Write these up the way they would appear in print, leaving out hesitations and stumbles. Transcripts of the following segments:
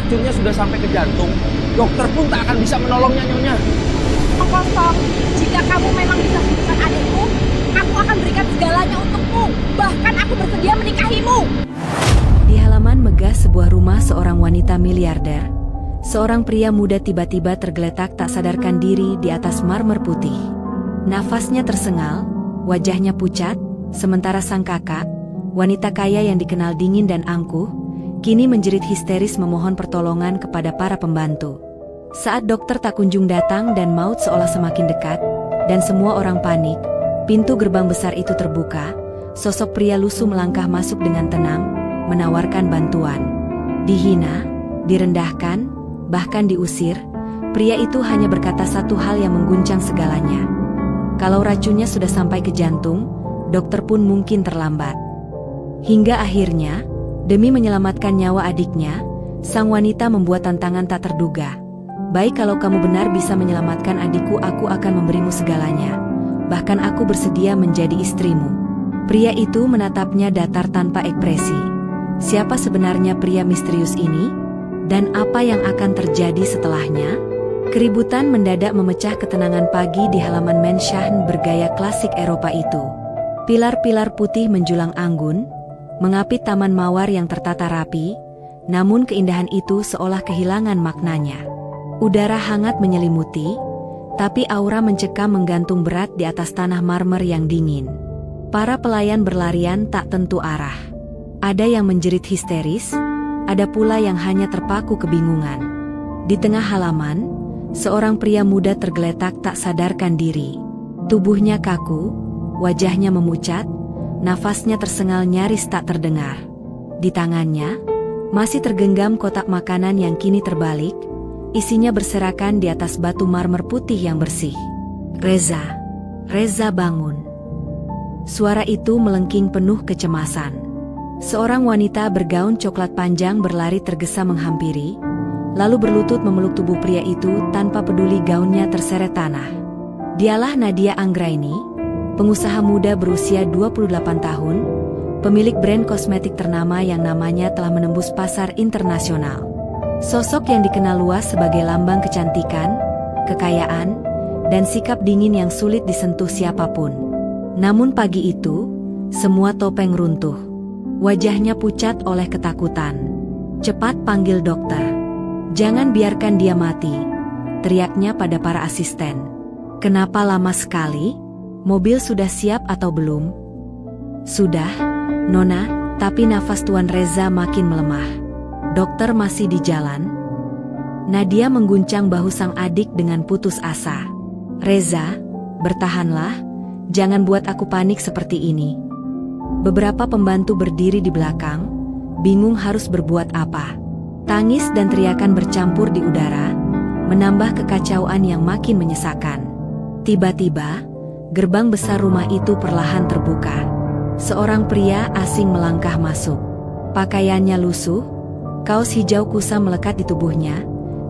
racunnya sudah sampai ke jantung, dokter pun tak akan bisa menolongnya, Nyonya. Kosong, jika kamu memang bisa sembuhkan adikku, aku akan berikan segalanya untukmu. Bahkan aku bersedia menikahimu. Di halaman megah sebuah rumah seorang wanita miliarder, seorang pria muda tiba-tiba tergeletak tak sadarkan diri di atas marmer putih. Nafasnya tersengal, wajahnya pucat, sementara sang kakak, wanita kaya yang dikenal dingin dan angkuh, kini menjerit histeris memohon pertolongan kepada para pembantu. Saat dokter tak kunjung datang dan maut seolah semakin dekat, dan semua orang panik, pintu gerbang besar itu terbuka, sosok pria lusuh melangkah masuk dengan tenang, menawarkan bantuan. Dihina, direndahkan, bahkan diusir, pria itu hanya berkata satu hal yang mengguncang segalanya. Kalau racunnya sudah sampai ke jantung, dokter pun mungkin terlambat. Hingga akhirnya, demi menyelamatkan nyawa adiknya, sang wanita membuat tantangan tak terduga. Baik, kalau kamu benar bisa menyelamatkan adikku, aku akan memberimu segalanya. Bahkan aku bersedia menjadi istrimu. Pria itu menatapnya datar tanpa ekspresi. Siapa sebenarnya pria misterius ini? Dan apa yang akan terjadi setelahnya? Keributan mendadak memecah ketenangan pagi di halaman mansion bergaya klasik Eropa itu. Pilar-pilar putih menjulang anggun, mengapit taman mawar yang tertata rapi, namun keindahan itu seolah kehilangan maknanya. Udara hangat menyelimuti, tapi aura mencekam menggantung berat di atas tanah marmer yang dingin. Para pelayan berlarian tak tentu arah. Ada yang menjerit histeris, ada pula yang hanya terpaku kebingungan. Di tengah halaman, seorang pria muda tergeletak tak sadarkan diri. Tubuhnya kaku, wajahnya memucat, nafasnya tersengal nyaris tak terdengar. Di tangannya, masih tergenggam kotak makanan yang kini terbalik, isinya berserakan di atas batu marmer putih yang bersih. Reza, Reza bangun. Suara itu melengking penuh kecemasan. Seorang wanita bergaun coklat panjang berlari tergesa menghampiri, lalu berlutut memeluk tubuh pria itu tanpa peduli gaunnya terseret tanah. Dialah Nadia Anggraini, pengusaha muda berusia 28 tahun, pemilik brand kosmetik ternama yang namanya telah menembus pasar internasional. Sosok yang dikenal luas sebagai lambang kecantikan, kekayaan, dan sikap dingin yang sulit disentuh siapapun. Namun pagi itu, semua topeng runtuh. Wajahnya pucat oleh ketakutan. "Cepat panggil dokter. Jangan biarkan dia mati," teriaknya pada para asisten. "Kenapa lama sekali? Mobil sudah siap atau belum?" "Sudah, Nona," tapi nafas Tuan Reza makin melemah. "Dokter masih di jalan?" Nadia mengguncang bahu sang adik dengan putus asa. "Reza, bertahanlah, jangan buat aku panik seperti ini." Beberapa pembantu berdiri di belakang, bingung harus berbuat apa. Tangis dan teriakan bercampur di udara, menambah kekacauan yang makin menyesakan. Tiba-tiba, gerbang besar rumah itu perlahan terbuka. Seorang pria asing melangkah masuk. Pakaiannya lusuh, kaos hijau kusam melekat di tubuhnya,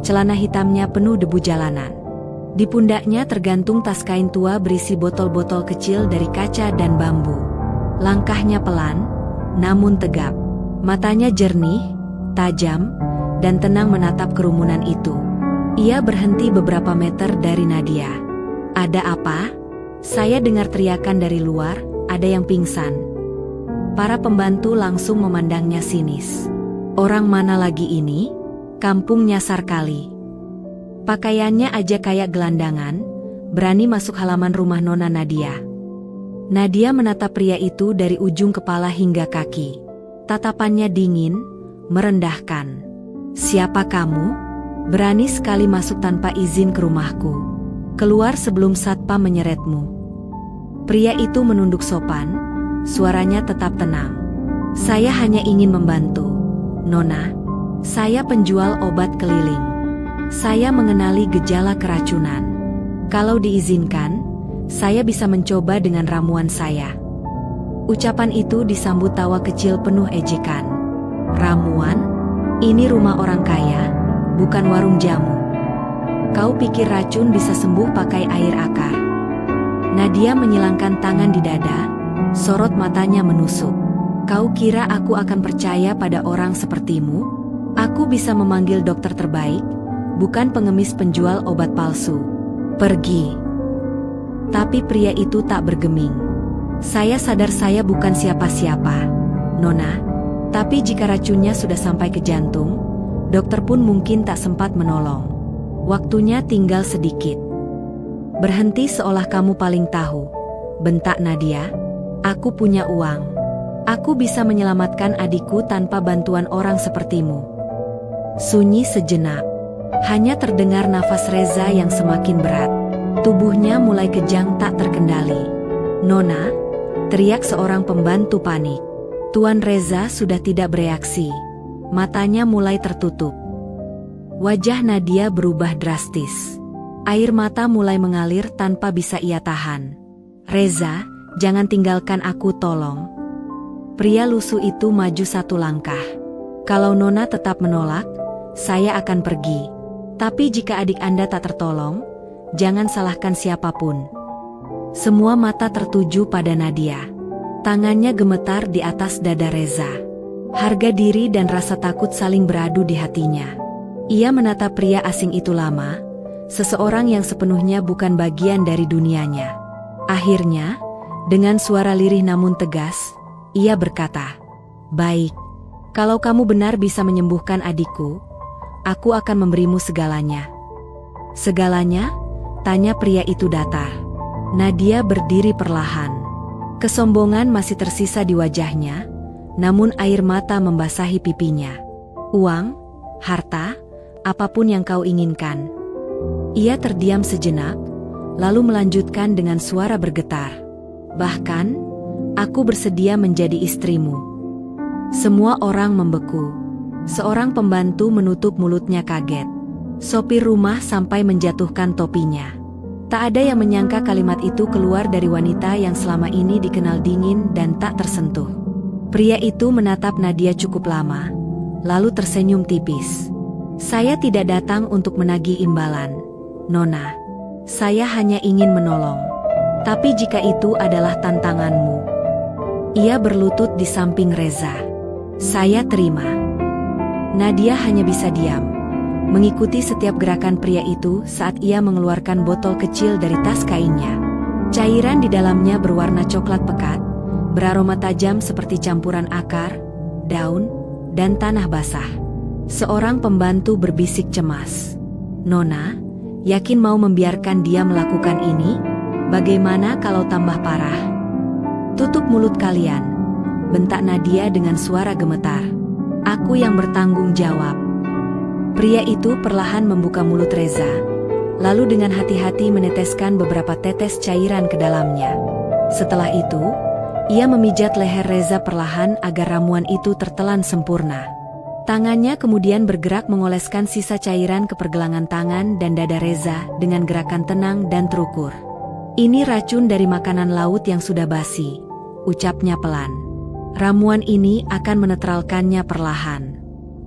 celana hitamnya penuh debu jalanan. Di pundaknya tergantung tas kain tua berisi botol-botol kecil dari kaca dan bambu. Langkahnya pelan, namun tegap. Matanya jernih, tajam, dan tenang menatap kerumunan itu. Ia berhenti beberapa meter dari Nadia. "Ada apa?" "Saya dengar teriakan dari luar, ada yang pingsan." Para pembantu langsung memandangnya sinis. "Orang mana lagi ini? Kampung nyasar kali." Pakaiannya aja kayak gelandangan, berani masuk halaman rumah Nona Nadia. Nadia menatap pria itu dari ujung kepala hingga kaki. Tatapannya dingin, merendahkan. "Siapa kamu? Berani sekali masuk tanpa izin ke rumahku. Keluar sebelum satpam menyeretmu." Pria itu menunduk sopan, suaranya tetap tenang. "Saya hanya ingin membantu, Nona. Saya penjual obat keliling. Saya mengenali gejala keracunan. Kalau diizinkan, saya bisa mencoba dengan ramuan saya." Ucapan itu disambut tawa kecil penuh ejekan. "Ramuan? Ini rumah orang kaya, bukan warung jamu. Kau pikir racun bisa sembuh pakai air akar?" Nadia menyilangkan tangan di dada, sorot matanya menusuk. "Kau kira aku akan percaya pada orang sepertimu? Aku bisa memanggil dokter terbaik, bukan pengemis penjual obat palsu. Pergi. Tapi pria itu tak bergeming. Saya sadar saya bukan siapa-siapa, Nona. Tapi jika racunnya sudah sampai ke jantung, dokter pun mungkin tak sempat menolong. Waktunya tinggal sedikit. Berhenti seolah kamu paling tahu, bentak Nadia. Aku punya uang. Aku bisa menyelamatkan adikku tanpa bantuan orang sepertimu. Sunyi sejenak. Hanya terdengar nafas Reza yang semakin berat. Tubuhnya mulai kejang tak terkendali. Nona, teriak seorang pembantu panik. Tuan Reza sudah tidak bereaksi. Matanya mulai tertutup. Wajah Nadia berubah drastis. Air mata mulai mengalir tanpa bisa ia tahan. Reza, jangan tinggalkan aku, tolong. Pria lusuh itu maju satu langkah. Kalau Nona tetap menolak, saya akan pergi. Tapi jika adik Anda tak tertolong, jangan salahkan siapapun. Semua mata tertuju pada Nadia. Tangannya gemetar di atas dada Reza. Harga diri dan rasa takut saling beradu di hatinya. Ia menatap pria asing itu lama, seseorang yang sepenuhnya bukan bagian dari dunianya. Akhirnya, dengan suara lirih namun tegas, ia berkata, "Baik, kalau kamu benar bisa menyembuhkan adikku, aku akan memberimu segalanya." "Segalanya?" tanya pria itu datar. Nadia berdiri perlahan. Kesombongan masih tersisa di wajahnya, namun air mata membasahi pipinya. "Uang, harta, apapun yang kau inginkan." Ia terdiam sejenak, lalu melanjutkan dengan suara bergetar. "Bahkan, aku bersedia menjadi istrimu." Semua orang membeku. Seorang pembantu menutup mulutnya kaget. Sopir rumah sampai menjatuhkan topinya. Tak ada yang menyangka kalimat itu keluar dari wanita yang selama ini dikenal dingin dan tak tersentuh. Pria itu menatap Nadia cukup lama, lalu tersenyum tipis. "Saya tidak datang untuk menagih imbalan, Nona. Saya hanya ingin menolong. Tapi jika itu adalah tantanganmu." Ia berlutut di samping Reza. "Saya terima." Nadia hanya bisa diam, mengikuti setiap gerakan pria itu saat ia mengeluarkan botol kecil dari tas kainnya. Cairan di dalamnya berwarna coklat pekat, beraroma tajam seperti campuran akar, daun, dan tanah basah. Seorang pembantu berbisik cemas. "Nona, yakin mau membiarkan dia melakukan ini? Bagaimana kalau tambah parah?" "Tutup mulut kalian," bentak Nadia dengan suara gemetar. "Aku yang bertanggung jawab." Pria itu perlahan membuka mulut Reza, lalu dengan hati-hati meneteskan beberapa tetes cairan ke dalamnya. Setelah itu, ia memijat leher Reza perlahan agar ramuan itu tertelan sempurna. Tangannya kemudian bergerak mengoleskan sisa cairan ke pergelangan tangan dan dada Reza dengan gerakan tenang dan terukur. "Ini racun dari makanan laut yang sudah basi," ucapnya pelan. "Ramuan ini akan menetralkannya perlahan.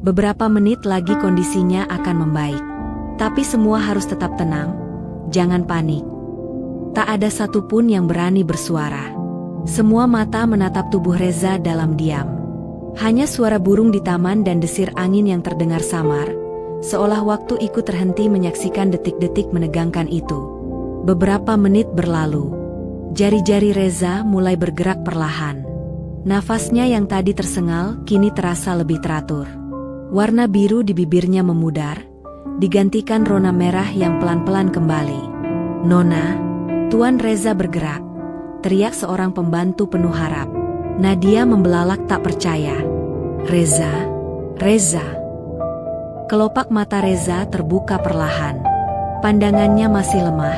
Beberapa menit lagi kondisinya akan membaik. Tapi semua harus tetap tenang, jangan panik." Tak ada satupun yang berani bersuara. Semua mata menatap tubuh Reza dalam diam. Hanya suara burung di taman dan desir angin yang terdengar samar, seolah waktu ikut terhenti menyaksikan detik-detik menegangkan itu. Beberapa menit berlalu. Jari-jari Reza mulai bergerak perlahan. Nafasnya yang tadi tersengal kini terasa lebih teratur. Warna biru di bibirnya memudar, digantikan rona merah yang pelan-pelan kembali. "Nona." Tuan Reza bergerak, teriak seorang pembantu penuh harap. Nadia membelalak tak percaya. "Reza, Reza." Kelopak mata Reza terbuka perlahan. Pandangannya masih lemah,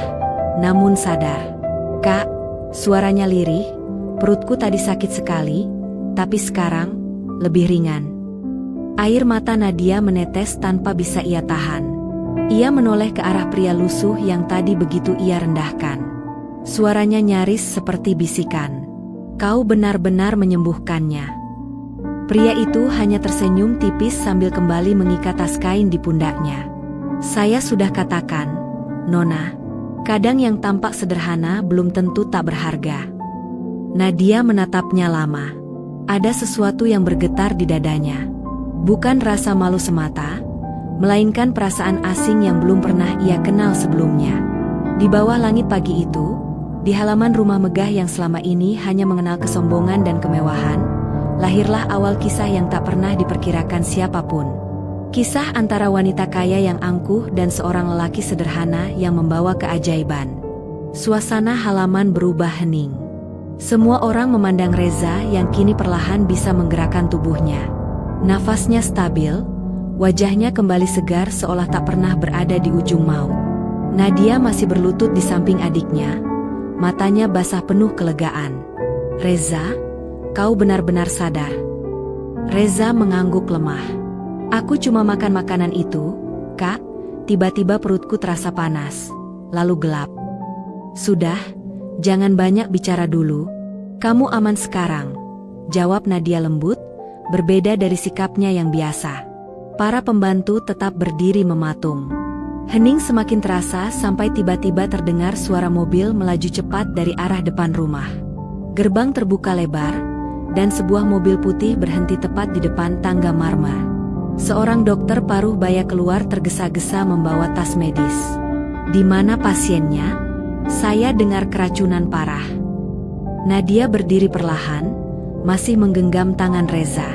namun sadar. "Kak," suaranya lirih, "perutku tadi sakit sekali, tapi sekarang lebih ringan." Air mata Nadia menetes tanpa bisa ia tahan. Ia menoleh ke arah pria lusuh yang tadi begitu ia rendahkan. Suaranya nyaris seperti bisikan. "Kau benar-benar menyembuhkannya." Pria itu hanya tersenyum tipis sambil kembali mengikat tas kain di pundaknya. "Saya sudah katakan, Nona, kadang yang tampak sederhana belum tentu tak berharga." Nadia menatapnya lama. Ada sesuatu yang bergetar di dadanya. Bukan rasa malu semata, melainkan perasaan asing yang belum pernah ia kenal sebelumnya. Di bawah langit pagi itu, di halaman rumah megah yang selama ini hanya mengenal kesombongan dan kemewahan, lahirlah awal kisah yang tak pernah diperkirakan siapapun. Kisah antara wanita kaya yang angkuh dan seorang lelaki sederhana yang membawa keajaiban. Suasana halaman berubah hening. Semua orang memandang Reza yang kini perlahan bisa menggerakkan tubuhnya. Nafasnya stabil, wajahnya kembali segar seolah tak pernah berada di ujung maut. Nadia masih berlutut di samping adiknya, matanya basah penuh kelegaan. "Reza, kau benar-benar sadar?" Reza mengangguk lemah. "Aku cuma makan makanan itu, Kak." Tiba-tiba perutku terasa panas, lalu gelap. "Sudah, jangan banyak bicara dulu. Kamu aman sekarang," jawab Nadia lembut, berbeda dari sikapnya yang biasa. Para pembantu tetap berdiri mematung. Hening semakin terasa sampai tiba-tiba terdengar suara mobil melaju cepat dari arah depan rumah. Gerbang terbuka lebar, dan sebuah mobil putih berhenti tepat di depan tangga marmer. Seorang dokter paruh baya keluar tergesa-gesa membawa tas medis. "Di mana pasiennya? Saya dengar keracunan parah." Nadia berdiri perlahan, masih menggenggam tangan Reza.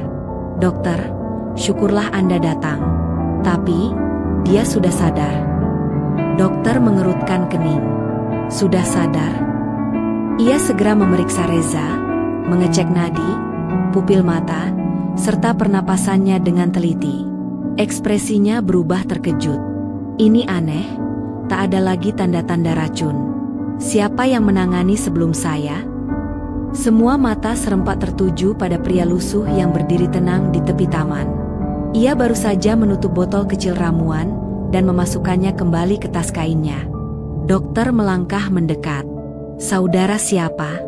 "Dokter, syukurlah Anda datang. Tapi, dia sudah sadar." Dokter mengerutkan kening. "Sudah sadar?" Ia segera memeriksa Reza, mengecek nadi, pupil mata, serta pernapasannya dengan teliti. Ekspresinya berubah terkejut. "Ini aneh, tak ada lagi tanda-tanda racun. Siapa yang menangani sebelum saya?" Semua mata serempak tertuju pada pria lusuh yang berdiri tenang di tepi taman. Ia baru saja menutup botol kecil ramuan dan memasukkannya kembali ke tas kainnya. Dokter melangkah mendekat. "Saudara siapa?"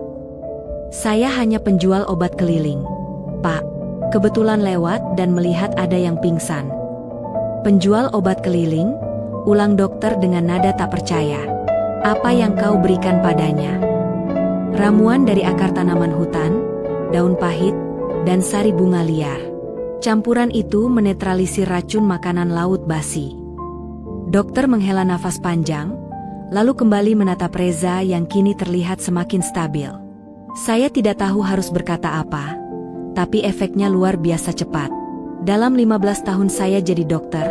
"Saya hanya penjual obat keliling, Pak. Kebetulan lewat dan melihat ada yang pingsan." "Penjual obat keliling?" ulang dokter dengan nada tak percaya. "Apa yang kau berikan padanya?" "Ramuan dari akar tanaman hutan, daun pahit, dan sari bunga liar. Campuran itu menetralisir racun makanan laut basi." Dokter menghela nafas panjang, lalu kembali menatap Reza yang kini terlihat semakin stabil. "Saya tidak tahu harus berkata apa, tapi efeknya luar biasa cepat. Dalam 15 tahun saya jadi dokter,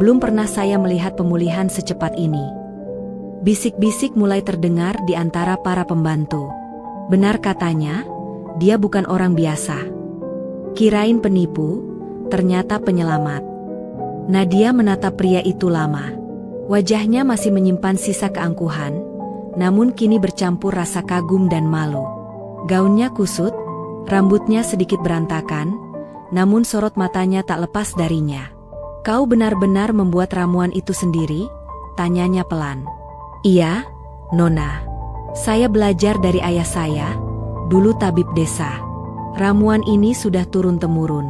belum pernah saya melihat pemulihan secepat ini." Bisik-bisik mulai terdengar di antara para pembantu. Benar katanya, dia bukan orang biasa. Kirain penipu, ternyata penyelamat. Nadia menatap pria itu lama. Wajahnya masih menyimpan sisa keangkuhan, namun kini bercampur rasa kagum dan malu. Gaunnya kusut, rambutnya sedikit berantakan, namun sorot matanya tak lepas darinya. "Kau benar-benar membuat ramuan itu sendiri?" tanyanya pelan. "Iya, Nona. Saya belajar dari ayah saya, dulu tabib desa. Ramuan ini sudah turun-temurun.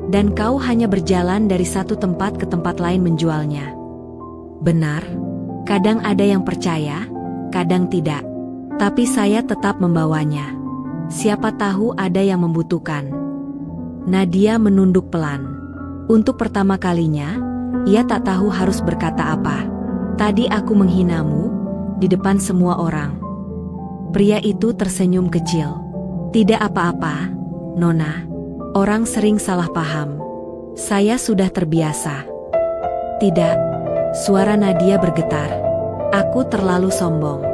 Dan kau hanya berjalan dari satu tempat ke tempat lain menjualnya." "Benar. Kadang ada yang percaya, kadang tidak. Tapi saya tetap membawanya. Siapa tahu ada yang membutuhkan." Nadia menunduk pelan. Untuk pertama kalinya, ia tak tahu harus berkata apa. "Tadi aku menghinamu, di depan semua orang." Pria itu tersenyum kecil. "Tidak apa-apa, Nona. Orang sering salah paham. Saya sudah terbiasa." "Tidak." Suara Nadia bergetar. "Aku terlalu sombong.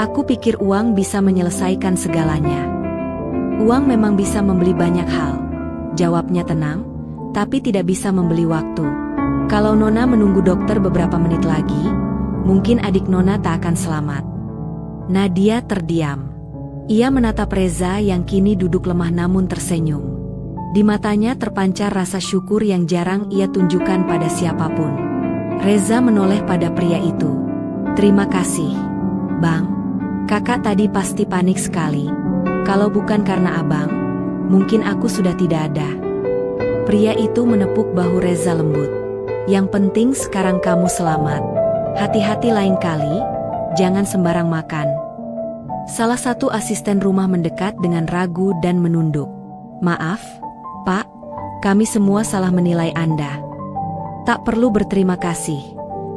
Aku pikir uang bisa menyelesaikan segalanya." "Uang memang bisa membeli banyak hal," jawabnya tenang, "tapi tidak bisa membeli waktu. Kalau Nona menunggu dokter beberapa menit lagi, mungkin adik Nona tak akan selamat." Nadia terdiam. Ia menatap Reza yang kini duduk lemah namun tersenyum. Di matanya terpancar rasa syukur yang jarang ia tunjukkan pada siapapun. Reza menoleh pada pria itu. "Terima kasih, Bang. Kakak tadi pasti panik sekali. Kalau bukan karena abang, mungkin aku sudah tidak ada." Pria itu menepuk bahu Reza lembut. "Yang penting sekarang kamu selamat. Hati-hati lain kali, jangan sembarang makan." Salah satu asisten rumah mendekat dengan ragu dan menunduk. "Maaf, Pak, Kami semua salah menilai Anda. Tak perlu berterima kasih,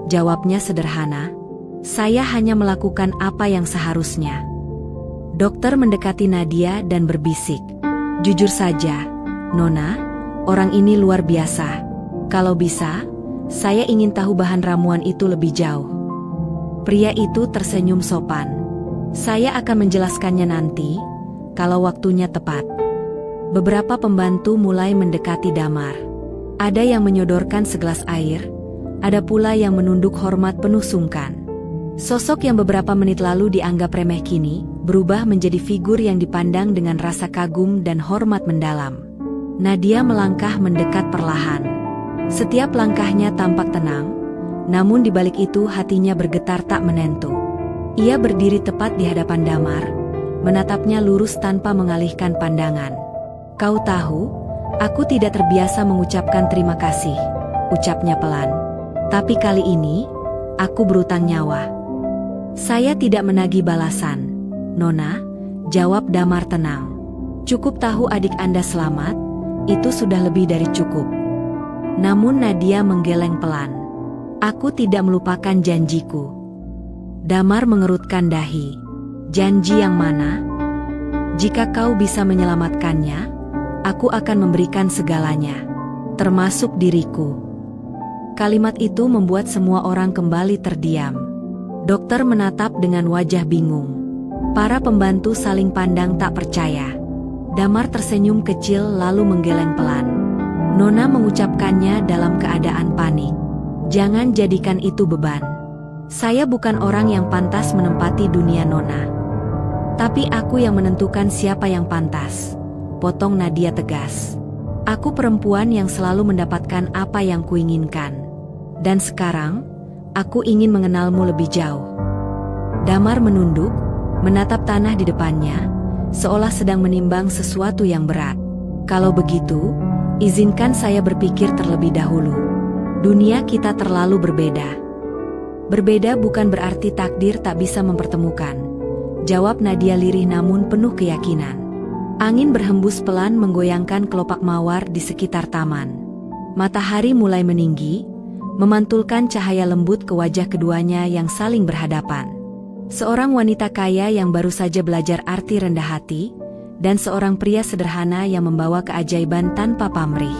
jawabnya sederhana. Saya hanya melakukan apa yang seharusnya. Dokter mendekati Nadia dan berbisik. Jujur saja, Nona, orang ini luar biasa. Kalau bisa, saya ingin tahu bahan ramuan itu lebih jauh. Pria itu tersenyum sopan. Saya akan menjelaskannya nanti, kalau waktunya tepat. Beberapa pembantu mulai mendekati Damar. Ada yang menyodorkan segelas air, ada pula yang menunduk hormat penuh sungkan. Sosok yang beberapa menit lalu dianggap remeh kini, berubah menjadi figur yang dipandang dengan rasa kagum dan hormat mendalam. Nadia melangkah mendekat perlahan. Setiap langkahnya tampak tenang, namun di balik itu hatinya bergetar tak menentu. Ia berdiri tepat di hadapan Damar, menatapnya lurus tanpa mengalihkan pandangan. Kau tahu, aku tidak terbiasa mengucapkan terima kasih, ucapnya pelan. Tapi kali ini, aku berutang nyawa. Saya tidak menagih balasan, Nona, jawab Damar tenang. Cukup tahu adik Anda selamat, itu sudah lebih dari cukup. Namun Nadia menggeleng pelan. Aku tidak melupakan janjiku. Damar mengerutkan dahi. Janji yang mana? Jika kau bisa menyelamatkannya, aku akan memberikan segalanya, termasuk diriku. Kalimat itu membuat semua orang kembali terdiam. Dokter menatap dengan wajah bingung. Para pembantu saling pandang tak percaya. Damar tersenyum kecil lalu menggeleng pelan. Nona mengucapkannya dalam keadaan panik. Jangan jadikan itu beban. Saya bukan orang yang pantas menempati dunia Nona. Tapi aku yang menentukan siapa yang pantas, potong Nadia tegas. Aku perempuan yang selalu mendapatkan apa yang kuinginkan. Dan sekarang, aku ingin mengenalmu lebih jauh. Damar menunduk, menatap tanah di depannya, seolah sedang menimbang sesuatu yang berat. Kalau begitu, izinkan saya berpikir terlebih dahulu. Dunia kita terlalu berbeda. Berbeda bukan berarti takdir tak bisa mempertemukan, jawab Nadia lirih namun penuh keyakinan. Angin berhembus pelan menggoyangkan kelopak mawar di sekitar taman. Matahari mulai meninggi, memantulkan cahaya lembut ke wajah keduanya yang saling berhadapan. Seorang wanita kaya yang baru saja belajar arti rendah hati, dan seorang pria sederhana yang membawa keajaiban tanpa pamrih.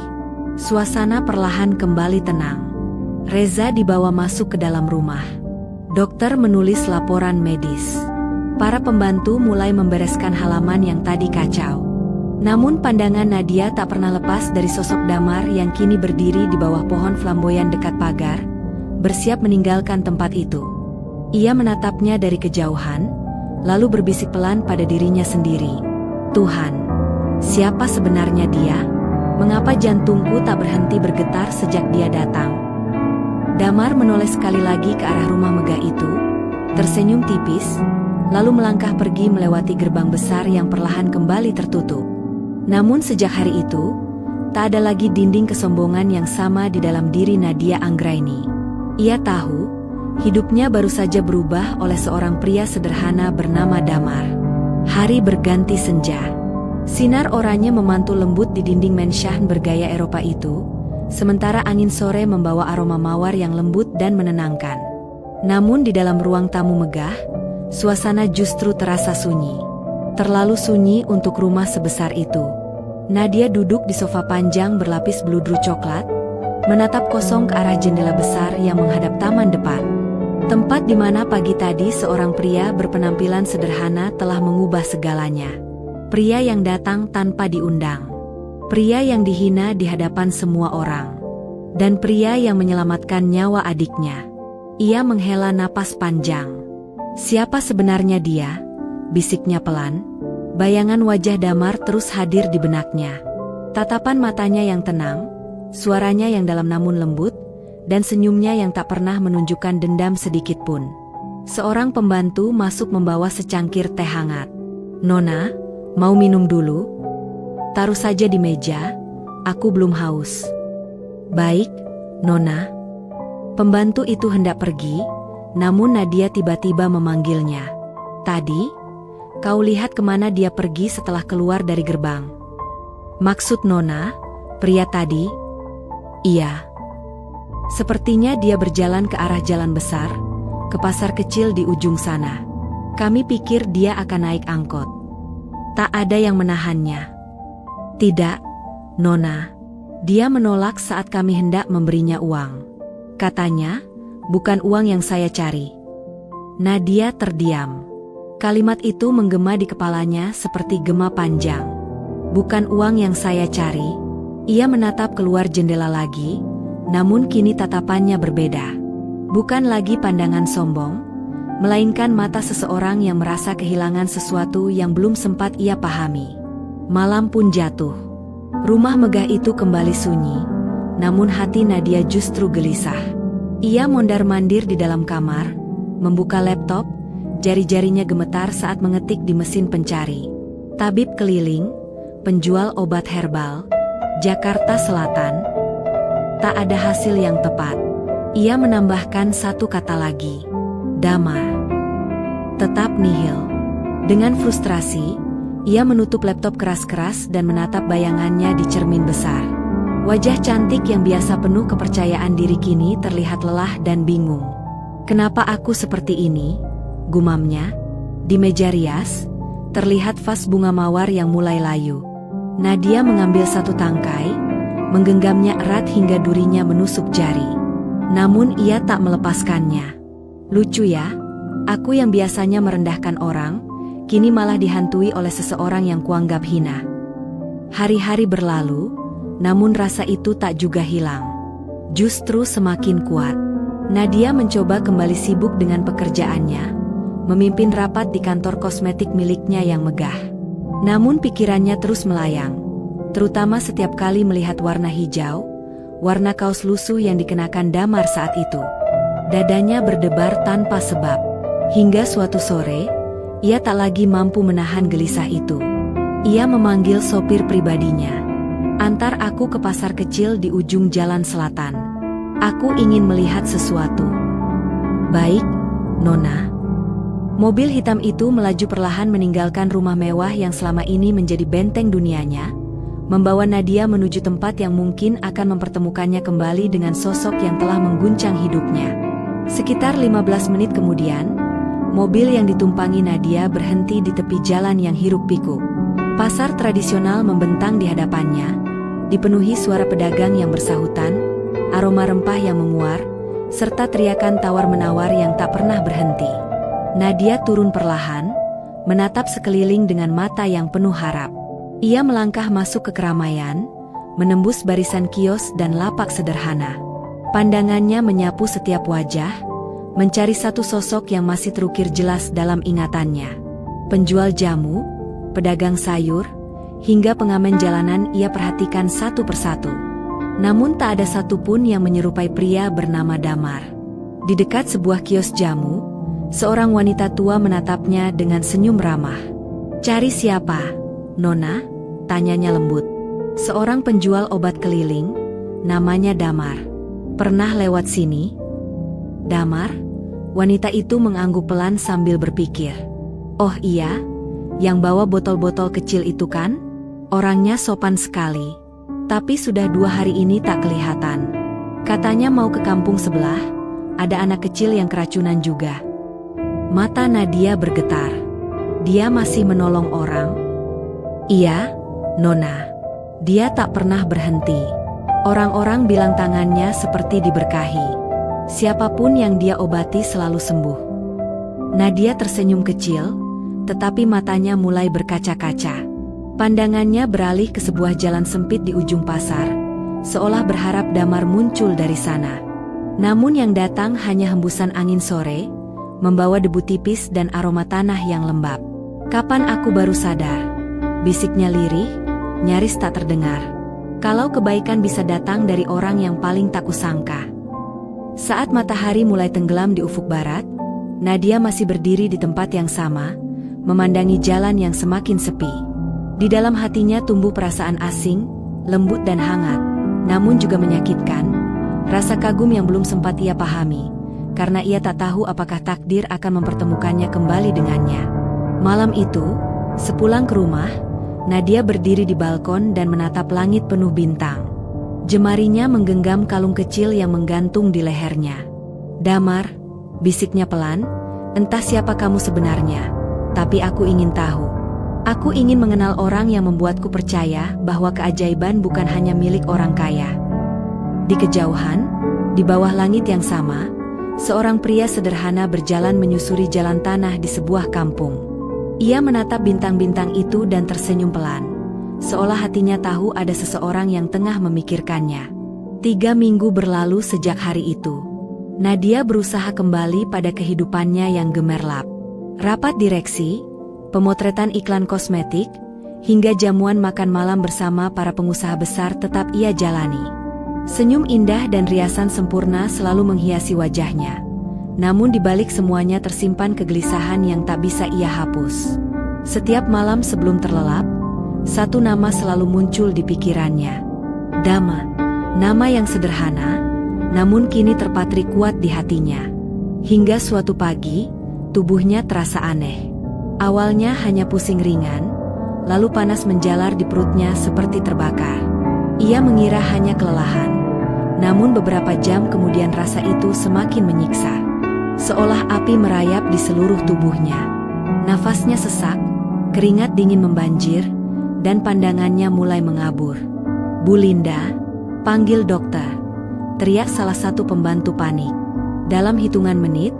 Suasana perlahan kembali tenang. Reza dibawa masuk ke dalam rumah. Dokter menulis laporan medis. Para pembantu mulai membereskan halaman yang tadi kacau. Namun pandangan Nadia tak pernah lepas dari sosok Damar yang kini berdiri di bawah pohon flamboyan dekat pagar, bersiap meninggalkan tempat itu. Ia menatapnya dari kejauhan, lalu berbisik pelan pada dirinya sendiri. Tuhan, siapa sebenarnya dia? Mengapa jantungku tak berhenti bergetar sejak dia datang? Damar menoleh sekali lagi ke arah rumah megah itu, tersenyum tipis, lalu melangkah pergi melewati gerbang besar yang perlahan kembali tertutup. Namun sejak hari itu, tak ada lagi dinding kesombongan yang sama di dalam diri Nadia Anggraini. Ia tahu, hidupnya baru saja berubah oleh seorang pria sederhana bernama Damar. Hari berganti senja. Sinar oranye memantul lembut di dinding mensyah bergaya Eropa itu, sementara angin sore membawa aroma mawar yang lembut dan menenangkan. Namun di dalam ruang tamu megah, suasana justru terasa sunyi. Terlalu sunyi untuk rumah sebesar itu. Nadia duduk di sofa panjang berlapis beludru coklat, menatap kosong ke arah jendela besar yang menghadap taman depan. Tempat di mana pagi tadi seorang pria berpenampilan sederhana telah mengubah segalanya. Pria yang datang tanpa diundang. Pria yang dihina di hadapan semua orang. Dan pria yang menyelamatkan nyawa adiknya. Ia menghela napas panjang. Siapa sebenarnya dia? Bisiknya pelan. Bayangan wajah Damar terus hadir di benaknya. Tatapan matanya yang tenang, suaranya yang dalam namun lembut, dan senyumnya yang tak pernah menunjukkan dendam sedikit pun. Seorang pembantu masuk membawa secangkir teh hangat. Nona, mau minum dulu? Taruh saja di meja, aku belum haus. Baik, Nona. Pembantu itu hendak pergi, namun Nadia tiba-tiba memanggilnya. Tadi, kau lihat kemana dia pergi setelah keluar dari gerbang? Maksud Nona, Pria tadi? Iya. Sepertinya dia berjalan ke arah jalan besar, ke pasar kecil di ujung sana. Kami pikir dia akan naik angkot. Tak ada yang menahannya. Tidak, Nona. Dia menolak saat kami hendak memberinya uang. Katanya, bukan uang yang saya cari. Nadia terdiam. Kalimat itu menggema di kepalanya seperti gema panjang. Bukan uang yang saya cari. Ia menatap keluar jendela lagi, namun kini tatapannya berbeda. Bukan lagi pandangan sombong, melainkan mata seseorang yang merasa kehilangan sesuatu yang belum sempat ia pahami. Malam pun jatuh. Rumah megah itu kembali sunyi, namun hati Nadia justru gelisah. Ia mondar-mandir di dalam kamar, membuka laptop, jari-jarinya gemetar saat mengetik di mesin pencari. Tabib keliling, penjual obat herbal, Jakarta Selatan. Tak ada hasil yang tepat. Ia menambahkan satu kata lagi. Damar. Tetap nihil. Dengan frustrasi, ia menutup laptop keras-keras dan menatap bayangannya di cermin besar. Wajah cantik yang biasa penuh kepercayaan diri kini terlihat lelah dan bingung. Kenapa aku seperti ini? Gumamnya. Di meja rias, terlihat vas bunga mawar yang mulai layu. Nadia mengambil satu tangkai, menggenggamnya erat hingga durinya menusuk jari. Namun ia tak melepaskannya. Lucu ya, aku yang biasanya merendahkan orang, kini malah dihantui oleh seseorang yang kuanggap hina. Hari-hari berlalu, namun rasa itu tak juga hilang. Justru semakin kuat. Nadia mencoba kembali sibuk dengan pekerjaannya, memimpin rapat di kantor kosmetik miliknya yang megah. Namun pikirannya terus melayang, terutama setiap kali melihat warna hijau, warna kaos lusuh yang dikenakan Damar saat itu. Dadanya berdebar tanpa sebab. Hingga suatu sore, ia tak lagi mampu menahan gelisah itu. Ia memanggil sopir pribadinya. Antar aku ke pasar kecil di ujung jalan selatan. Aku ingin melihat sesuatu. Baik, Nona. Mobil hitam itu melaju perlahan meninggalkan rumah mewah yang selama ini menjadi benteng dunianya, membawa Nadia menuju tempat yang mungkin akan mempertemukannya kembali dengan sosok yang telah mengguncang hidupnya. Sekitar 15 menit kemudian, mobil yang ditumpangi Nadia berhenti di tepi jalan yang hiruk-pikuk. Pasar tradisional membentang di hadapannya, dipenuhi suara pedagang yang bersahutan, aroma rempah yang menguar, serta teriakan tawar-menawar yang tak pernah berhenti. Nadia turun perlahan, menatap sekeliling dengan mata yang penuh harap. Ia melangkah masuk ke keramaian, menembus barisan kios dan lapak sederhana. Pandangannya menyapu setiap wajah, mencari satu sosok yang masih terukir jelas dalam ingatannya. Penjual jamu, pedagang sayur, hingga pengamen jalanan ia perhatikan satu persatu. Namun tak ada satupun yang menyerupai pria bernama Damar. Di dekat sebuah kios jamu, seorang wanita tua menatapnya dengan senyum ramah. "Cari siapa, Nona?" tanyanya lembut. "Seorang penjual obat keliling, namanya Damar. Pernah lewat sini?" "Damar?" Wanita itu mengangguk pelan sambil berpikir. "Oh iya, yang bawa botol-botol kecil itu kan? Orangnya sopan sekali. Tapi sudah 2 hari ini tak kelihatan. Katanya mau ke kampung sebelah, ada anak kecil yang keracunan juga." Mata Nadia bergetar. Dia masih menolong orang? "Iya, Nona. Dia tak pernah berhenti. Orang-orang bilang tangannya seperti diberkahi. Siapapun yang dia obati selalu sembuh." Nadia tersenyum kecil, tetapi matanya mulai berkaca-kaca. Pandangannya beralih ke sebuah jalan sempit di ujung pasar, seolah berharap Damar muncul dari sana. Namun yang datang hanya hembusan angin sore, membawa debu tipis dan aroma tanah yang lembab. "Kapan aku baru sadar?" bisiknya lirih, nyaris tak terdengar. "Kalau kebaikan bisa datang dari orang yang paling tak kusangka." Saat matahari mulai tenggelam di ufuk barat, Nadia masih berdiri di tempat yang sama, memandangi jalan yang semakin sepi. Di dalam hatinya tumbuh perasaan asing, lembut dan hangat, namun juga menyakitkan, rasa kagum yang belum sempat ia pahami, karena ia tak tahu apakah takdir akan mempertemukannya kembali dengannya. Malam itu, sepulang ke rumah, Nadia berdiri di balkon dan menatap langit penuh bintang. Jemarinya menggenggam kalung kecil yang menggantung di lehernya. "Damar," bisiknya pelan, "entah siapa kamu sebenarnya, tapi aku ingin tahu. Aku ingin mengenal orang yang membuatku percaya bahwa keajaiban bukan hanya milik orang kaya." Di kejauhan, di bawah langit yang sama, seorang pria sederhana berjalan menyusuri jalan tanah di sebuah kampung. Ia menatap bintang-bintang itu dan tersenyum pelan, seolah hatinya tahu ada seseorang yang tengah memikirkannya. 3 minggu berlalu sejak hari itu. Nadia berusaha kembali pada kehidupannya yang gemerlap. Rapat direksi, pemotretan iklan kosmetik, hingga jamuan makan malam bersama para pengusaha besar tetap ia jalani. Senyum indah dan riasan sempurna selalu menghiasi wajahnya. Namun di balik semuanya tersimpan kegelisahan yang tak bisa ia hapus. Setiap malam sebelum terlelap, satu nama selalu muncul di pikirannya. Dama. Nama yang sederhana, namun kini terpatri kuat di hatinya. Hingga suatu pagi, tubuhnya terasa aneh. Awalnya hanya pusing ringan, lalu panas menjalar di perutnya seperti terbakar. Ia mengira hanya kelelahan. Namun beberapa jam kemudian rasa itu semakin menyiksa. Seolah api merayap di seluruh tubuhnya. Nafasnya sesak, keringat dingin membanjir, dan pandangannya mulai mengabur. "Bu Linda, panggil dokter," teriak salah satu pembantu panik. Dalam hitungan menit,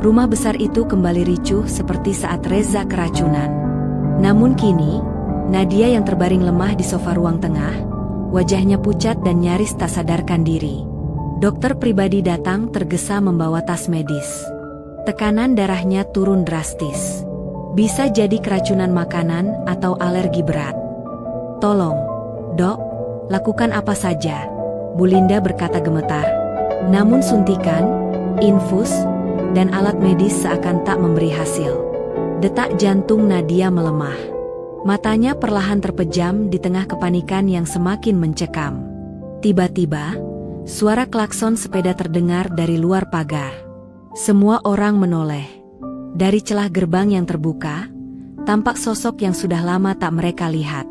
rumah besar itu kembali ricuh seperti saat Reza keracunan. Namun kini, Nadia yang terbaring lemah di sofa ruang tengah, wajahnya pucat dan nyaris tak sadarkan diri. Dokter pribadi datang tergesa membawa tas medis. Tekanan darahnya turun drastis. Bisa jadi keracunan makanan atau alergi berat. "Tolong, Dok, lakukan apa saja," Bu Linda berkata gemetar. Namun suntikan, infus, dan alat medis seakan tak memberi hasil. Detak jantung Nadia melemah. Matanya perlahan terpejam di tengah kepanikan yang semakin mencekam. Tiba-tiba, suara klakson sepeda terdengar dari luar pagar. Semua orang menoleh. Dari celah gerbang yang terbuka, tampak sosok yang sudah lama tak mereka lihat.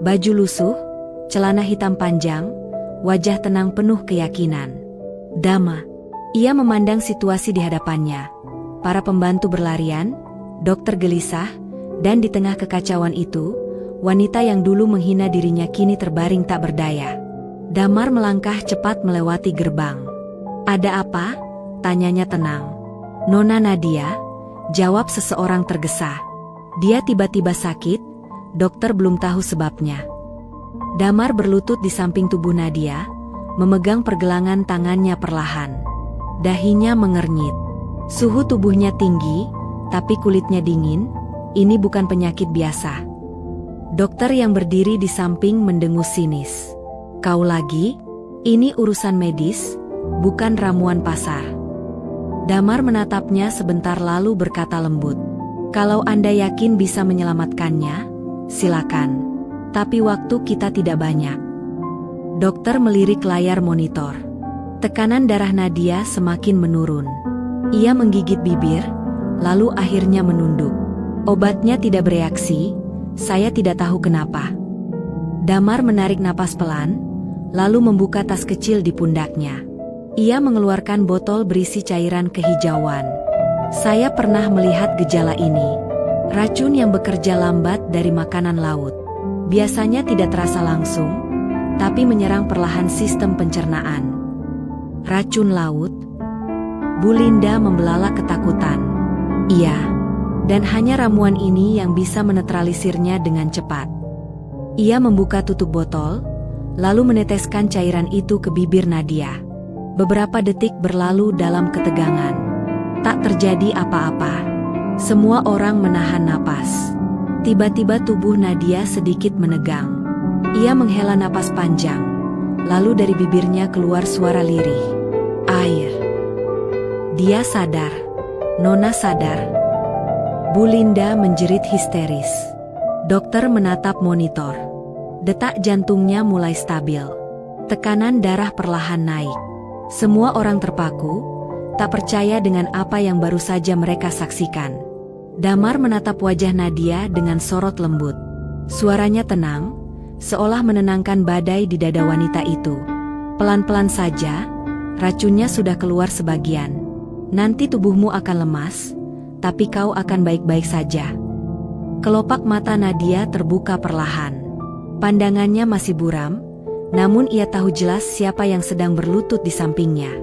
Baju lusuh, celana hitam panjang, wajah tenang penuh keyakinan. "Dama." Ia memandang situasi di hadapannya. Para pembantu berlarian, dokter gelisah, dan di tengah kekacauan itu, wanita yang dulu menghina dirinya kini terbaring tak berdaya. Damar melangkah cepat melewati gerbang. "Ada apa?" tanyanya tenang. "Nona Nadia," jawab seseorang tergesa. "Dia tiba-tiba sakit, dokter belum tahu sebabnya." Damar berlutut di samping tubuh Nadia, memegang pergelangan tangannya perlahan. Dahinya mengernyit. Suhu tubuhnya tinggi, tapi kulitnya dingin. Ini bukan penyakit biasa. Dokter yang berdiri di samping mendengus sinis. "Kau lagi? Ini urusan medis, bukan ramuan pasar." Damar menatapnya sebentar lalu berkata lembut, "Kalau Anda yakin bisa menyelamatkannya, silakan. Tapi waktu kita tidak banyak." Dokter melirik layar monitor. Tekanan darah Nadia semakin menurun. Ia menggigit bibir, lalu akhirnya menunduk. "Obatnya tidak bereaksi, saya tidak tahu kenapa." Damar menarik napas pelan, lalu membuka tas kecil di pundaknya. Ia mengeluarkan botol berisi cairan kehijauan. "Saya pernah melihat gejala ini. Racun yang bekerja lambat dari makanan laut. Biasanya tidak terasa langsung, tapi menyerang perlahan sistem pencernaan." "Racun laut?" Bu Linda membelalak ketakutan. "Iya. Dan hanya ramuan ini yang bisa menetralisirnya dengan cepat." Ia membuka tutup botol, lalu meneteskan cairan itu ke bibir Nadia. Beberapa detik berlalu dalam ketegangan. Tak terjadi apa-apa. Semua orang menahan napas. Tiba-tiba tubuh Nadia sedikit menegang. Ia menghela napas panjang, lalu dari bibirnya keluar suara lirih. "Air." "Dia sadar. Nona sadar." Bu Linda menjerit histeris. Dokter menatap monitor. Detak jantungnya mulai stabil. Tekanan darah perlahan naik. Semua orang terpaku, tak percaya dengan apa yang baru saja mereka saksikan. Damar menatap wajah Nadia dengan sorot lembut. Suaranya tenang, seolah menenangkan badai di dada wanita itu. Pelan-pelan saja, racunnya sudah keluar sebagian. Nanti tubuhmu akan lemas, tapi kau akan baik-baik saja. Kelopak mata Nadia terbuka perlahan. Pandangannya masih buram, namun ia tahu jelas siapa yang sedang berlutut di sampingnya.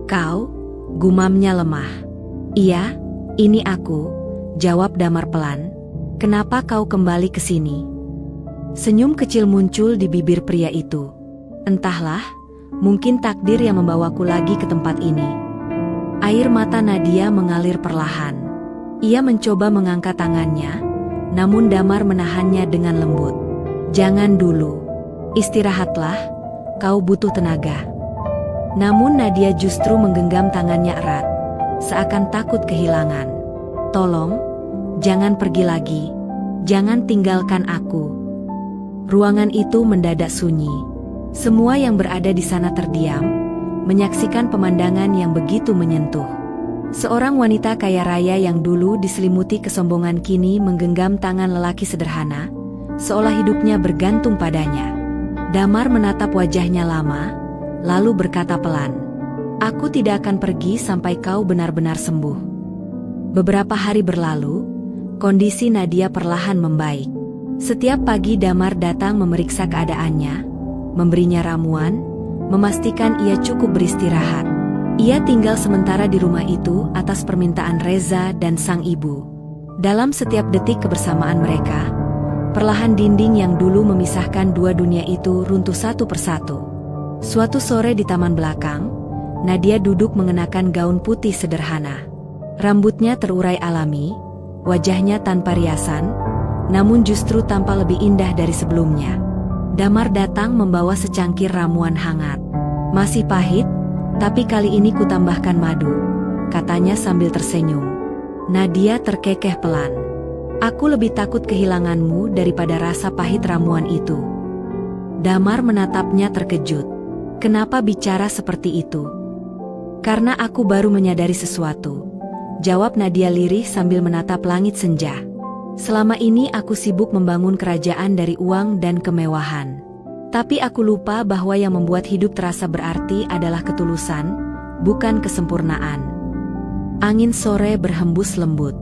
Kau, gumamnya lemah. Iya, ini aku, jawab Damar pelan. Kenapa kau kembali ke sini? Senyum kecil muncul di bibir pria itu. Entahlah, mungkin takdir yang membawaku lagi ke tempat ini. Air mata Nadia mengalir perlahan. Ia mencoba mengangkat tangannya, namun Damar menahannya dengan lembut. Jangan dulu. Istirahatlah, kau butuh tenaga. Namun Nadia justru menggenggam tangannya erat, seakan takut kehilangan. Tolong, jangan pergi lagi. Jangan tinggalkan aku. Ruangan itu mendadak sunyi. Semua yang berada di sana terdiam, menyaksikan pemandangan yang begitu menyentuh. Seorang wanita kaya raya yang dulu diselimuti kesombongan kini menggenggam tangan lelaki sederhana, seolah hidupnya bergantung padanya. Damar menatap wajahnya lama, lalu berkata pelan, "Aku tidak akan pergi sampai kau benar-benar sembuh." Beberapa hari berlalu, kondisi Nadia perlahan membaik. Setiap pagi Damar datang memeriksa keadaannya, memberinya ramuan, memastikan ia cukup beristirahat. Ia tinggal sementara di rumah itu atas permintaan Reza dan sang ibu. Dalam setiap detik kebersamaan mereka, perlahan dinding yang dulu memisahkan dua dunia itu runtuh satu persatu. Suatu sore di taman belakang, Nadia duduk mengenakan gaun putih sederhana. Rambutnya terurai alami, wajahnya tanpa riasan, namun justru tampak lebih indah dari sebelumnya. Damar datang membawa secangkir ramuan hangat. "Masih pahit, tapi kali ini kutambahkan madu," katanya sambil tersenyum. Nadia terkekeh pelan. "Aku lebih takut kehilanganmu daripada rasa pahit ramuan itu." Damar menatapnya terkejut. "Kenapa bicara seperti itu?" "Karena aku baru menyadari sesuatu," jawab Nadia lirih sambil menatap langit senja. "Selama ini aku sibuk membangun kerajaan dari uang dan kemewahan. Tapi aku lupa bahwa yang membuat hidup terasa berarti adalah ketulusan, bukan kesempurnaan." Angin sore berhembus lembut.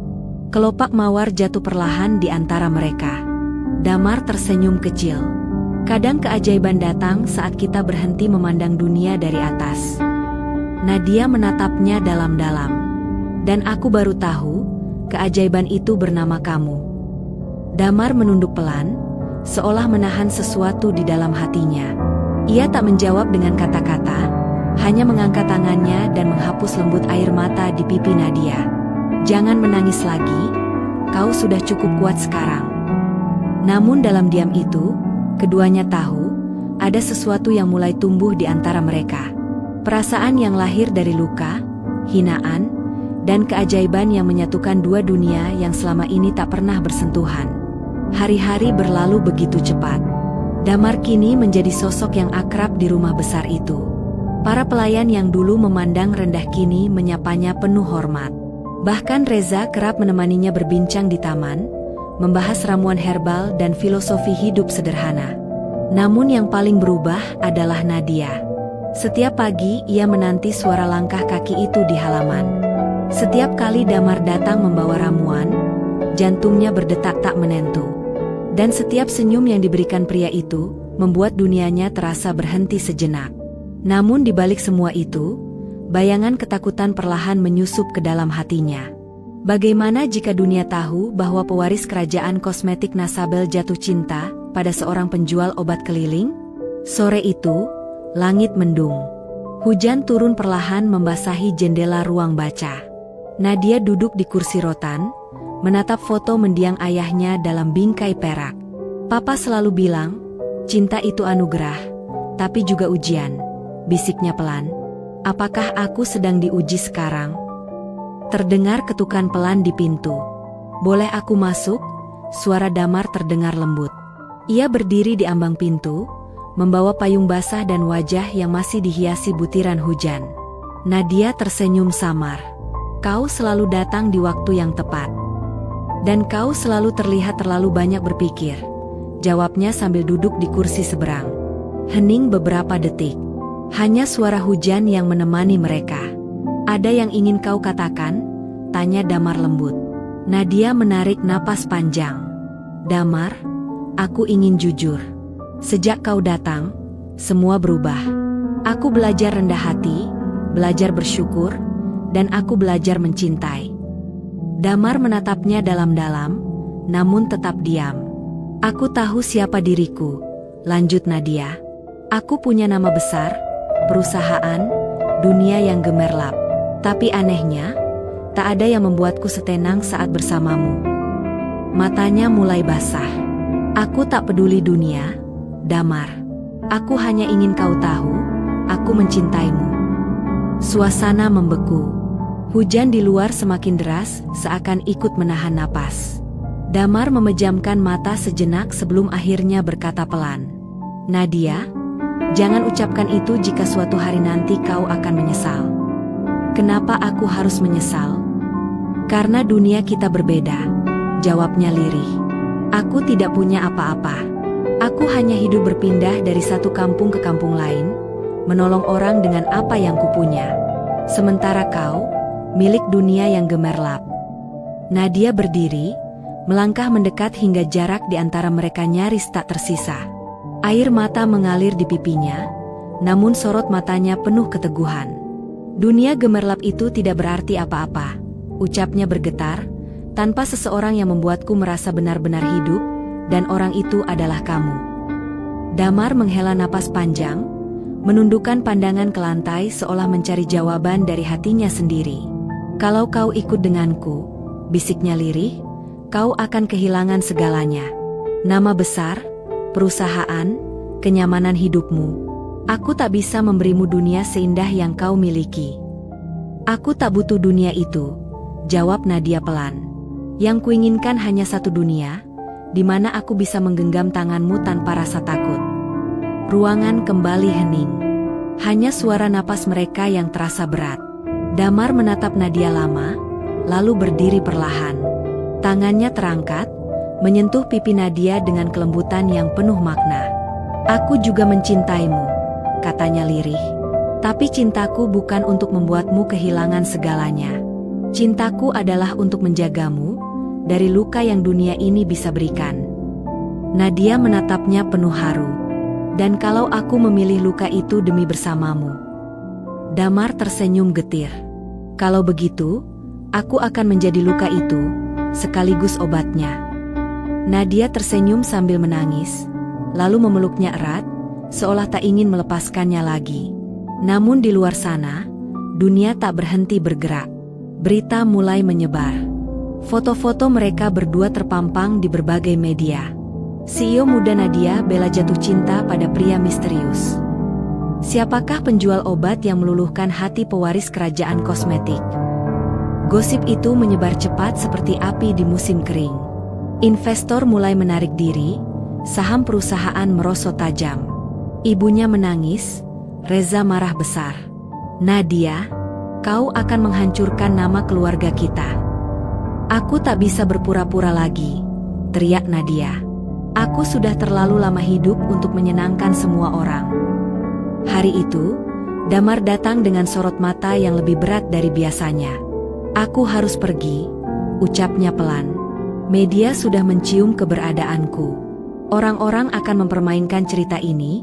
Kelopak mawar jatuh perlahan di antara mereka. Damar tersenyum kecil. "Kadang keajaiban datang saat kita berhenti memandang dunia dari atas." Nadia menatapnya dalam-dalam. "Dan aku baru tahu, keajaiban itu bernama kamu." Damar menunduk pelan, seolah menahan sesuatu di dalam hatinya. Ia tak menjawab dengan kata-kata, hanya mengangkat tangannya dan menghapus lembut air mata di pipi Nadia. "Jangan menangis lagi, kau sudah cukup kuat sekarang." Namun dalam diam itu, keduanya tahu, ada sesuatu yang mulai tumbuh di antara mereka. Perasaan yang lahir dari luka, hinaan, dan keajaiban yang menyatukan dua dunia yang selama ini tak pernah bersentuhan. Hari-hari berlalu begitu cepat. Damar kini menjadi sosok yang akrab di rumah besar itu. Para pelayan yang dulu memandang rendah kini menyapanya penuh hormat. Bahkan Reza kerap menemaninya berbincang di taman, membahas ramuan herbal dan filosofi hidup sederhana. Namun yang paling berubah adalah Nadia. Setiap pagi ia menanti suara langkah kaki itu di halaman. Setiap kali Damar datang membawa ramuan, jantungnya berdetak tak menentu. Dan setiap senyum yang diberikan pria itu, membuat dunianya terasa berhenti sejenak. Namun di balik semua itu, bayangan ketakutan perlahan menyusup ke dalam hatinya. Bagaimana jika dunia tahu bahwa pewaris kerajaan kosmetik Nasabel jatuh cinta pada seorang penjual obat keliling? Sore itu, langit mendung. Hujan turun perlahan membasahi jendela ruang baca. Nadia duduk di kursi rotan, menatap foto mendiang ayahnya dalam bingkai perak. "Papa selalu bilang, cinta itu anugerah, tapi juga ujian," bisiknya pelan. "Apakah aku sedang diuji sekarang?" Terdengar ketukan pelan di pintu. "Boleh aku masuk?" Suara Damar terdengar lembut. Ia berdiri di ambang pintu, membawa payung basah dan wajah yang masih dihiasi butiran hujan. Nadia tersenyum samar. "Kau selalu datang di waktu yang tepat. Dan kau selalu terlihat terlalu banyak berpikir," jawabnya sambil duduk di kursi seberang. Hening beberapa detik. Hanya suara hujan yang menemani mereka. Ada yang ingin kau katakan? Tanya Damar lembut. Nadia menarik napas panjang. Damar, aku ingin jujur. Sejak kau datang, semua berubah. Aku belajar rendah hati, belajar bersyukur, dan aku belajar mencintai. Damar menatapnya dalam-dalam, namun tetap diam. Aku tahu siapa diriku, lanjut Nadia. Aku punya nama besar, perusahaan, dunia yang gemerlap. Tapi anehnya, tak ada yang membuatku setenang saat bersamamu. Matanya mulai basah. Aku tak peduli dunia, Damar. Aku hanya ingin kau tahu, aku mencintaimu. Suasana membeku. Hujan di luar semakin deras, seakan ikut menahan napas. Damar memejamkan mata sejenak sebelum akhirnya berkata pelan. Nadia, jangan ucapkan itu jika suatu hari nanti kau akan menyesal. Kenapa aku harus menyesal? Karena dunia kita berbeda, jawabnya lirih. Aku tidak punya apa-apa. Aku hanya hidup berpindah dari satu kampung ke kampung lain, menolong orang dengan apa yang kupunya. Sementara kau, milik dunia yang gemerlap. Nadia berdiri, melangkah mendekat hingga jarak di antara mereka nyaris tak tersisa. Air mata mengalir di pipinya, namun sorot matanya penuh keteguhan. Dunia gemerlap itu tidak berarti apa-apa, ucapnya bergetar, tanpa seseorang yang membuatku merasa benar-benar hidup, dan orang itu adalah kamu. Damar menghela napas panjang, menundukkan pandangan ke lantai seolah mencari jawaban dari hatinya sendiri. Kalau kau ikut denganku, bisiknya lirih, kau akan kehilangan segalanya. Nama besar, perusahaan, kenyamanan hidupmu. Aku tak bisa memberimu dunia seindah yang kau miliki. Aku tak butuh dunia itu, jawab Nadia pelan. Yang kuinginkan hanya satu dunia, di mana aku bisa menggenggam tanganmu tanpa rasa takut. Ruangan kembali hening. Hanya suara napas mereka yang terasa berat. Damar menatap Nadia lama, lalu berdiri perlahan. Tangannya terangkat, menyentuh pipi Nadia dengan kelembutan yang penuh makna. Aku juga mencintaimu, katanya lirih. Tapi cintaku bukan untuk membuatmu kehilangan segalanya. Cintaku adalah untuk menjagamu dari luka yang dunia ini bisa berikan. Nadia menatapnya penuh haru. Dan kalau aku memilih luka itu demi bersamamu. Damar tersenyum getir. Kalau begitu, aku akan menjadi luka itu, sekaligus obatnya. Nadia tersenyum sambil menangis, lalu memeluknya erat, seolah tak ingin melepaskannya lagi. Namun di luar sana, dunia tak berhenti bergerak. Berita mulai menyebar. Foto-foto mereka berdua terpampang di berbagai media. CEO muda Nadia bela jatuh cinta pada pria misterius. Siapakah penjual obat yang meluluhkan hati pewaris kerajaan kosmetik? Gosip itu menyebar cepat seperti api di musim kering. Investor mulai menarik diri, saham perusahaan merosot tajam. Ibunya menangis, Reza marah besar. Nadia, kau akan menghancurkan nama keluarga kita. Aku tak bisa berpura-pura lagi, teriak Nadia. Aku sudah terlalu lama hidup untuk menyenangkan semua orang. Hari itu, Damar datang dengan sorot mata yang lebih berat dari biasanya. Aku harus pergi, ucapnya pelan. Media sudah mencium keberadaanku. Orang-orang akan mempermainkan cerita ini,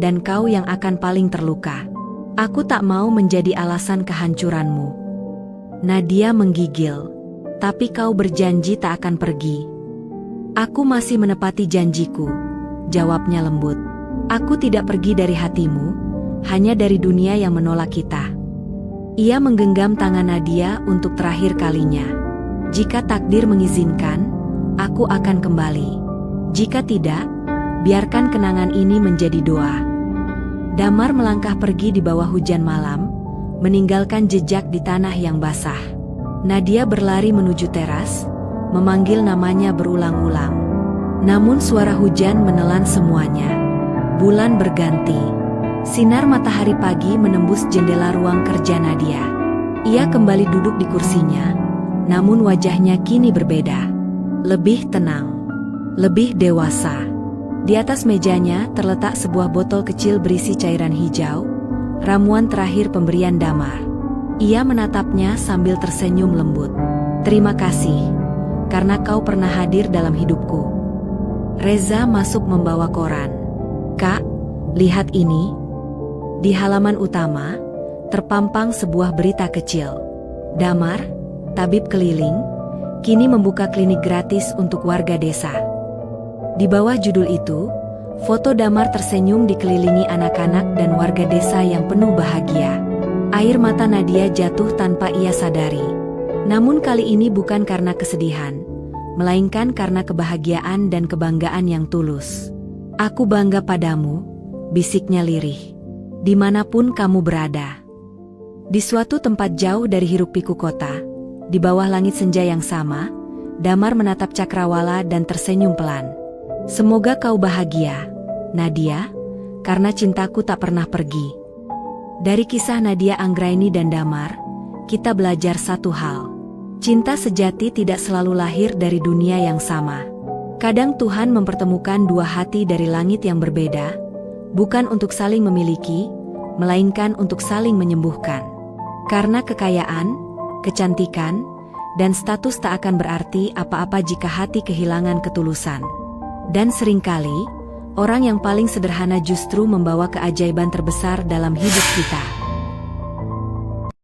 dan kau yang akan paling terluka. Aku tak mau menjadi alasan kehancuranmu. Nadia menggigil. Tapi kau berjanji tak akan pergi. Aku masih menepati janjiku, jawabnya lembut. Aku tidak pergi dari hatimu, hanya dari dunia yang menolak kita. Ia menggenggam tangan Nadia untuk terakhir kalinya. Jika takdir mengizinkan, aku akan kembali. Jika tidak, biarkan kenangan ini menjadi doa. Damar melangkah pergi di bawah hujan malam, meninggalkan jejak di tanah yang basah. Nadia berlari menuju teras, memanggil namanya berulang-ulang. Namun suara hujan menelan semuanya. Bulan berganti. Sinar matahari pagi menembus jendela ruang kerja Nadia. Ia kembali duduk di kursinya, namun wajahnya kini berbeda. Lebih tenang, lebih dewasa. Di atas mejanya terletak sebuah botol kecil berisi cairan hijau, Ramuan terakhir pemberian Damar. Ia menatapnya sambil tersenyum lembut. Terima kasih, karena kau pernah hadir dalam hidupku. Reza masuk membawa koran. Kak, lihat ini. Di halaman utama, terpampang sebuah berita kecil. Damar, tabib keliling, kini membuka klinik gratis untuk warga desa. Di bawah judul itu, foto Damar tersenyum dikelilingi anak-anak dan warga desa yang penuh bahagia. Air mata Nadia jatuh tanpa ia sadari. Namun kali ini bukan karena kesedihan, melainkan karena kebahagiaan dan kebanggaan yang tulus. Aku bangga padamu, bisiknya lirih. Dimanapun kamu berada. Di suatu tempat jauh dari hiruk-pikuk kota, di bawah langit senja yang sama, Damar menatap Cakrawala dan tersenyum pelan. Semoga kau bahagia, Nadia, karena cintaku tak pernah pergi. Dari kisah Nadia Anggraini dan Damar, kita belajar satu hal. Cinta sejati tidak selalu lahir dari dunia yang sama. Kadang Tuhan mempertemukan dua hati dari langit yang berbeda, bukan untuk saling memiliki, melainkan untuk saling menyembuhkan. Karena kekayaan, kecantikan, dan status tak akan berarti apa-apa jika hati kehilangan ketulusan. Dan seringkali, orang yang paling sederhana justru membawa keajaiban terbesar dalam hidup kita.